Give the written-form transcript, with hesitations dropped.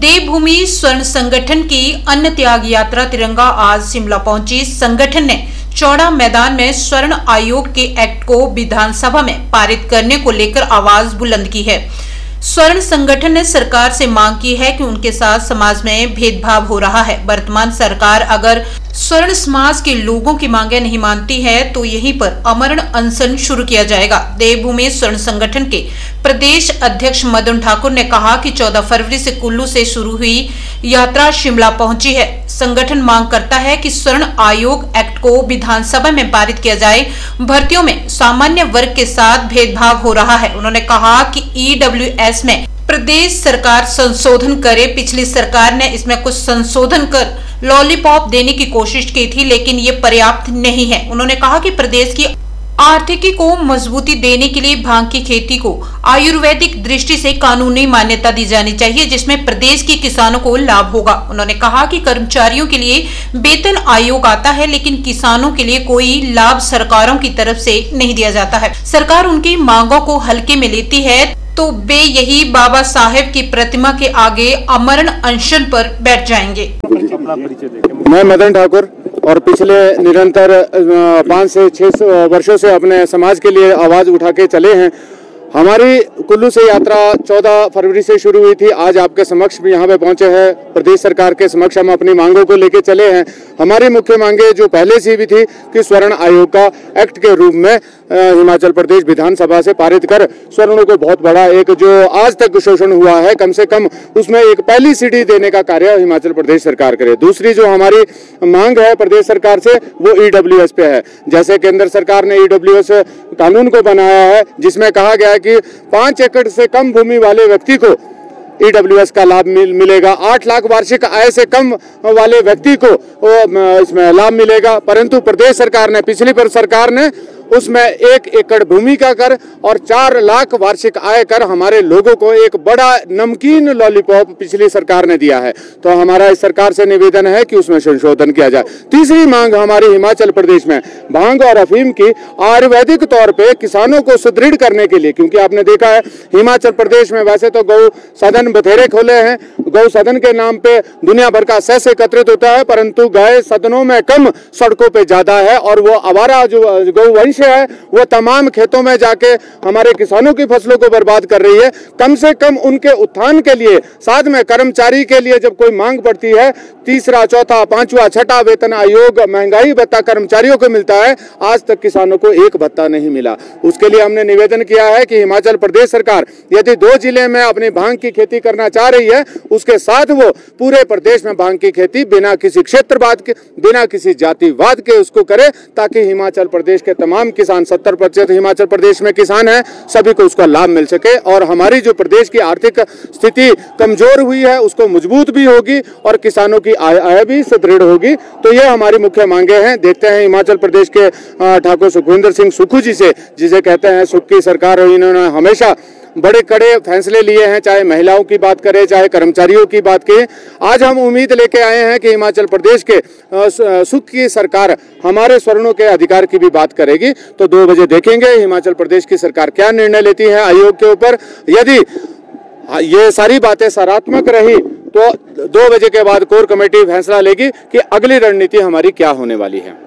देवभूमि स्वर्ण संगठन की अन्न त्याग यात्रा तिरंगा आज शिमला पहुंची। संगठन ने चौड़ा मैदान में स्वर्ण आयोग के एक्ट को विधानसभा में पारित करने को लेकर आवाज बुलंद की है। स्वर्ण संगठन ने सरकार से मांग की है कि उनके साथ समाज में भेदभाव हो रहा है। वर्तमान सरकार अगर स्वर्ण समाज के लोगों की मांगें नहीं मानती है तो यहीं पर अमरण अनशन शुरू किया जाएगा। देवभूमि स्वर्ण संगठन के प्रदेश अध्यक्ष मदन ठाकुर ने कहा कि 14 फरवरी से कुल्लू से शुरू हुई यात्रा शिमला पहुंची है। संगठन मांग करता है कि स्वर्ण आयोग एक्ट को विधानसभा में पारित किया जाए। भर्तियों में सामान्य वर्ग के साथ भेदभाव हो रहा है। उन्होंने कहा कि EWS में प्रदेश सरकार संशोधन करे। पिछली सरकार ने इसमें कुछ संशोधन कर लॉलीपॉप देने की कोशिश की थी, लेकिन ये पर्याप्त नहीं है। उन्होंने कहा कि प्रदेश की आर्थिकी को मजबूती देने के लिए भांग की खेती को आयुर्वेदिक दृष्टि से कानूनी मान्यता दी जानी चाहिए, जिसमें प्रदेश के किसानों को लाभ होगा। उन्होंने कहा कि कर्मचारियों के लिए वेतन आयोग आता है, लेकिन किसानों के लिए कोई लाभ सरकारों की तरफ से नहीं दिया जाता है। सरकार उनकी मांगों को हल्के में लेती है तो वे यही बाबा साहेब की प्रतिमा के आगे अमरण अनशन पर बैठ जाएंगे। मैं मदन ठाकुर और पिछले निरंतर 5 से 6 वर्षों से अपने समाज के लिए आवाज उठा के चले हैं। हमारी कुल्लू से यात्रा 14 फरवरी से शुरू हुई थी। आज आपके समक्ष भी यहाँ पे पहुंचे हैं। प्रदेश सरकार के समक्ष हम अपनी मांगों को लेके चले हैं। हमारी मुख्य मांगे जो पहले से भी थी कि स्वर्ण आयोग का एक्ट के रूप में हिमाचल प्रदेश विधानसभा से पारित कर स्वर्णों को बहुत बड़ा एक जो आज तक शोषण हुआ है, कम से कम उसमें एक पहली सीढ़ी देने का कार्य हिमाचल प्रदेश सरकार करे। दूसरी जो हमारी मांग है प्रदेश सरकार से वो EWS पे है। जैसे केंद्र सरकार ने EWS कानून को बनाया है, जिसमें कहा गया है कि 5 एकड़ से कम भूमि वाले व्यक्ति को EWS का लाभ मिलेगा। 8 लाख वार्षिक आय से कम वाले व्यक्ति को इसमें लाभ मिलेगा। परंतु प्रदेश सरकार ने, पिछली सरकार ने उसमें 1 एकड़ भूमि का कर और 4 लाख वार्षिक आय कर हमारे लोगों को एक बड़ा नमकीन लॉलीपॉप पिछली सरकार ने दिया है। तो हमारा इस सरकार से निवेदन है कि उसमें संशोधन किया जाए। तीसरी मांग हमारी हिमाचल प्रदेश में भांग और अफीम की आयुर्वेदिक तौर पे किसानों को सुदृढ़ करने के लिए, क्योंकि आपने देखा है हिमाचल प्रदेश में वैसे तो गौ सदन बथेरे खोले हैं, गौ सदन के नाम पे दुनिया भर का सेस एकत्रित होता है, परंतु गाय सदनों में कम, सड़कों पे ज्यादा है। और वो आवारा जो गौ है वो तमाम खेतों में जाके हमारे किसानों की फसलों को बर्बाद कर रही है। कम से कम उनके उत्थान के लिए, साथ में कर्मचारी के लिए जब कोई मांग पड़ती है, 3रा, 4था, 5वां, 6ठा वेतन आयोग, महंगाई भत्ता कर्मचारियों को मिलता है, आज तक किसानों को एक भत्ता नहीं मिला। उसके लिए हमने निवेदन किया है कि हिमाचल प्रदेश सरकार यदि 2 जिले में अपनी भांग की खेती करना चाह रही है, उसके साथ वो पूरे प्रदेश में भांग की खेती बिना किसी क्षेत्रवाद के, बिना किसी जातिवाद के उसको करे, ताकि हिमाचल प्रदेश के तमाम किसान, 70% हिमाचल प्रदेश में किसान हैं, सभी को उसका लाभ मिल सके और हमारी जो प्रदेश की आर्थिक स्थिति कमजोर हुई है उसको मजबूत भी होगी और किसानों की आय भी सुदृढ़ होगी। तो ये हमारी मुख्य मांगे हैं। देखते हैं हिमाचल प्रदेश के ठाकुर सुखविंदर सिंह सुक्खू जी से, जिसे कहते हैं सुख की सरकार, इन्होंने हमेशा बड़े कड़े फैसले लिए हैं, चाहे महिलाओं की बात करें, चाहे कर्मचारियों की बात करें। आज हम उम्मीद लेके आए हैं कि हिमाचल प्रदेश के सुख की सरकार हमारे स्वर्णों के अधिकार की भी बात करेगी। तो 2 बजे देखेंगे हिमाचल प्रदेश की सरकार क्या निर्णय लेती है आयोग के ऊपर। यदि ये सारी बातें सकारात्मक रही तो 2 बजे के बाद कोर कमेटी फैसला लेगी कि अगली रणनीति हमारी क्या होने वाली है।